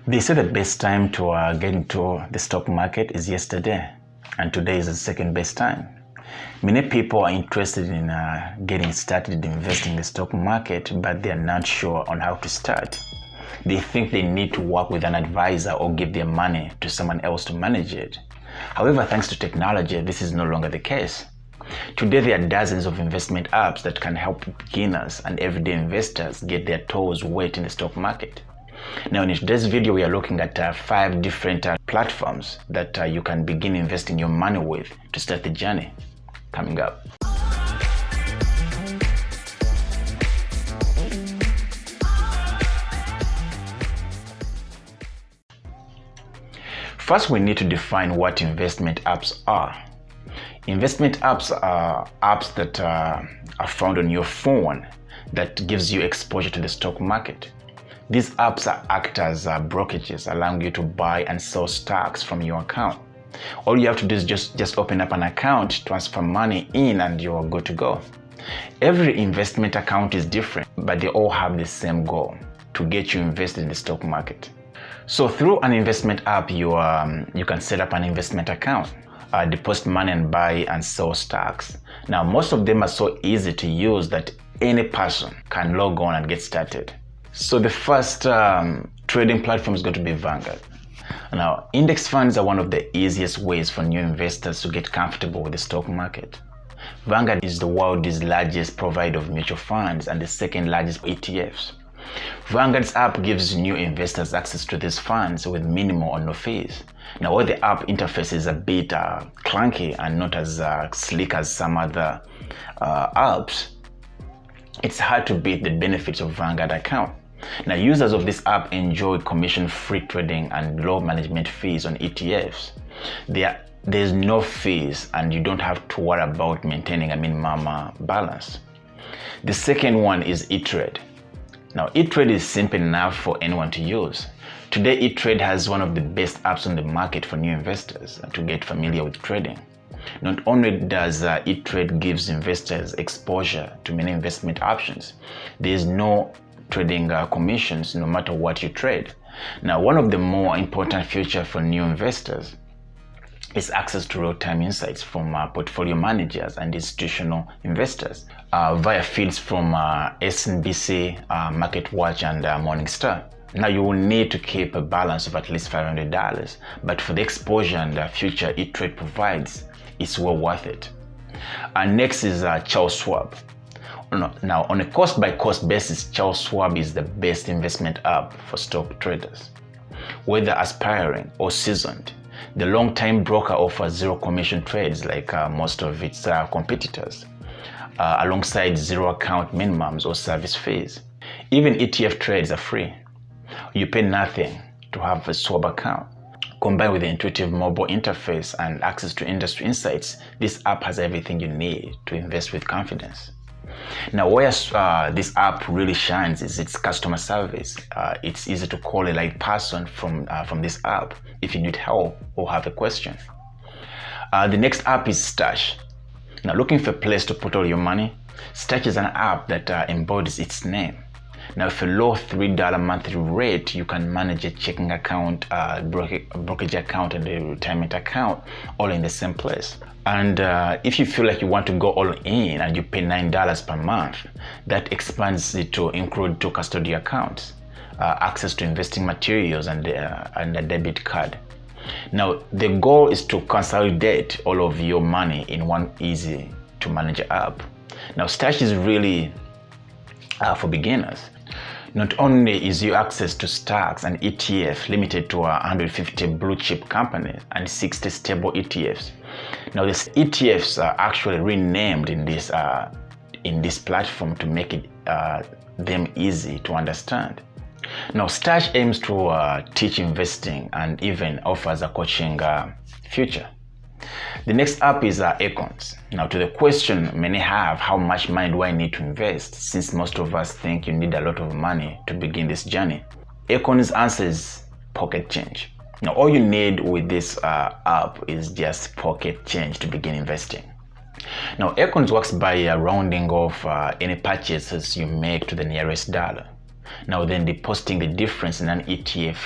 They say the best time to get into the stock market is yesterday, and today is the second best time. Many people are interested in getting started investing in the stock market, but they are not sure on how to start. They think they need to work with an advisor or give their money to someone else to manage it. However, thanks to technology, this is no longer the case. Today, there are dozens of investment apps that can help beginners and everyday investors get their toes wet in the stock market. Now, in today's video, we are looking at 5 different platforms that you can begin investing your money with to start the journey. Coming up. First, we need to define what investment apps are. Investment apps are apps that are found on your phone that gives you exposure to the stock market. These apps act as brokerages, allowing you to buy and sell stocks from your account. All you have to do is just open up an account, transfer money in, and you're good to go. Every investment account is different, but they all have the same goal: to get you invested in the stock market. So through an investment app, you can set up an investment account, deposit money and buy and sell stocks. Now, most of them are so easy to use that any person can log on and get started. So the first trading platform is going to be Vanguard. Now, index funds are one of the easiest ways for new investors to get comfortable with the stock market. Vanguard is the world's largest provider of mutual funds and the second largest ETFs. Vanguard's app gives new investors access to these funds with minimal or no fees. Now, while the app interface is a bit clunky and not as slick as some other apps, it's hard to beat the benefits of Vanguard account. Now, users of this app enjoy commission-free trading and low management fees on ETFs. There's no fees, and you don't have to worry about maintaining a minimum balance. The second one is ETrade. Now, ETrade is simple enough for anyone to use. Today, ETrade has one of the best apps on the market for new investors to get familiar with trading. Not only does ETrade gives investors exposure to many investment options, there is no trading commissions no matter what you trade. Now, one of the more important features for new investors is access to real-time insights from portfolio managers and institutional investors via feeds from SNBC, MarketWatch, and Morningstar. Now, you will need to keep a balance of at least $500, but for the exposure and future ETrade provides, it's well worth it. Next is Schwab. Now, on a cost-by-cost basis, Schwab is the best investment app for stock traders. Whether aspiring or seasoned, the long-time broker offers zero commission trades like most of its competitors, alongside zero account minimums or service fees. Even ETF trades are free. You pay nothing to have a Schwab account. Combined with the intuitive mobile interface and access to industry insights, this app has everything you need to invest with confidence. Now, where this app really shines is its customer service. It's easy to call a live person from this app if you need help or have a question. The next app is Stash. Now, looking for a place to put all your money? Stash is an app that embodies its name. Now, for a low $3 monthly rate, you can manage a checking account, brokerage account, and a retirement account all in the same place. And if you feel like you want to go all in and you pay $9 per month, that expands it to include 2 custody accounts, access to investing materials, and a debit card. Now, the goal is to consolidate all of your money in one easy to manage app. Now, Stash is really for beginners. Not only is your access to stocks and ETF limited to 150 blue chip companies and 60 stable ETFs. Now, these ETFs are actually renamed in this platform to make it them easy to understand. Now, Stash aims to teach investing and even offers a coaching future. The next app is Acorns. Now, to the question many have, how much money do I need to invest? Since most of us think you need a lot of money to begin this journey, Acorns answers pocket change. Now, all you need with this app is just pocket change to begin investing. Now, Acorns works by rounding off any purchases you make to the nearest dollar. Now, then depositing the difference in an ETF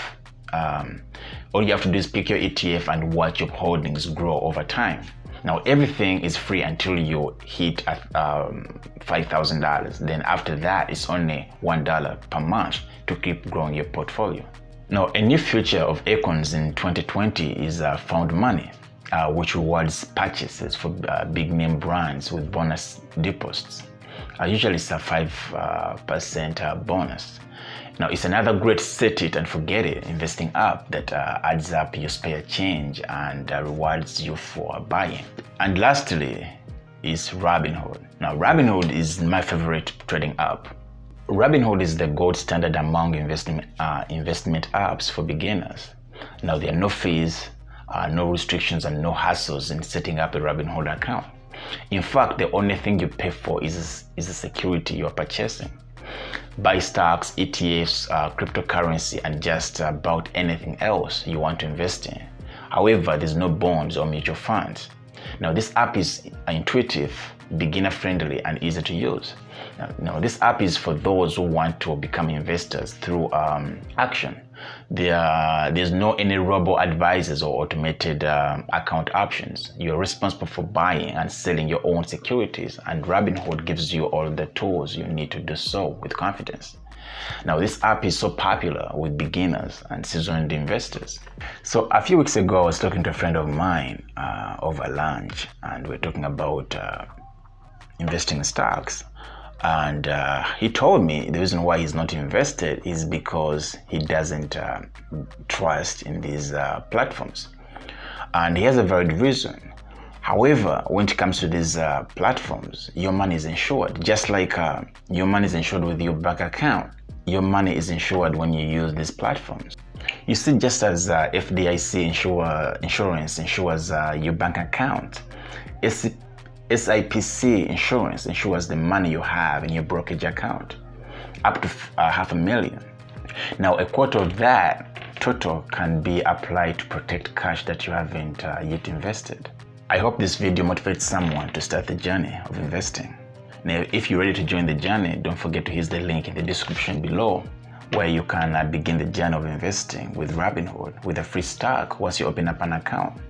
All you have to do is pick your ETF and watch your holdings grow over time. Now, everything is free until you hit $5,000. Then after that, it's only $1 per month to keep growing your portfolio. Now, a new feature of Acorns in 2020 is found money, which rewards purchases for big name brands with bonus deposits. Usually it's a 5% bonus. Now, it's another great set it and forget it investing app that adds up your spare change and rewards you for buying. And lastly is Robinhood. Now, Robinhood is my favorite trading app. Robinhood is the gold standard among investment apps for beginners. Now, there are no fees, no restrictions, and no hassles in setting up a Robinhood account. In fact, the only thing you pay for is the security you are purchasing. Buy stocks, ETFs, cryptocurrency, and just about anything else you want to invest in. However, there's no bonds or mutual funds. Now, this app is intuitive, beginner-friendly, and easy to use. Now, this app is for those who want to become investors through action. There's no any robo-advisors or automated account options. You're responsible for buying and selling your own securities, and Robinhood gives you all the tools you need to do so with confidence. Now, this app is so popular with beginners and seasoned investors. So a few weeks ago, I was talking to a friend of mine over lunch, and we're talking about investing in stocks. And he told me the reason why he's not invested is because he doesn't trust in these platforms. And he has a valid reason. However, when it comes to these platforms, your money is insured. Just like your money is insured with your bank account, your money is insured when you use these platforms. You see, just as FDIC insurance insures your bank account, SIPC insurance insures the money you have in your brokerage account, up to $500,000. Now, a quarter of that total can be applied to protect cash that you haven't yet invested. I hope this video motivates someone to start the journey of investing. Now, if you're ready to join the journey, don't forget to hit the link in the description below, where you can begin the journey of investing with Robinhood with a free stock once you open up an account.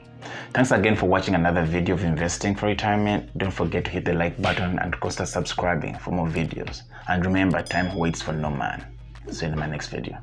Thanks again for watching another video of investing for retirement. Don't forget to hit the like button and consider subscribing for more videos. And remember, time waits for no man. See you in my next video.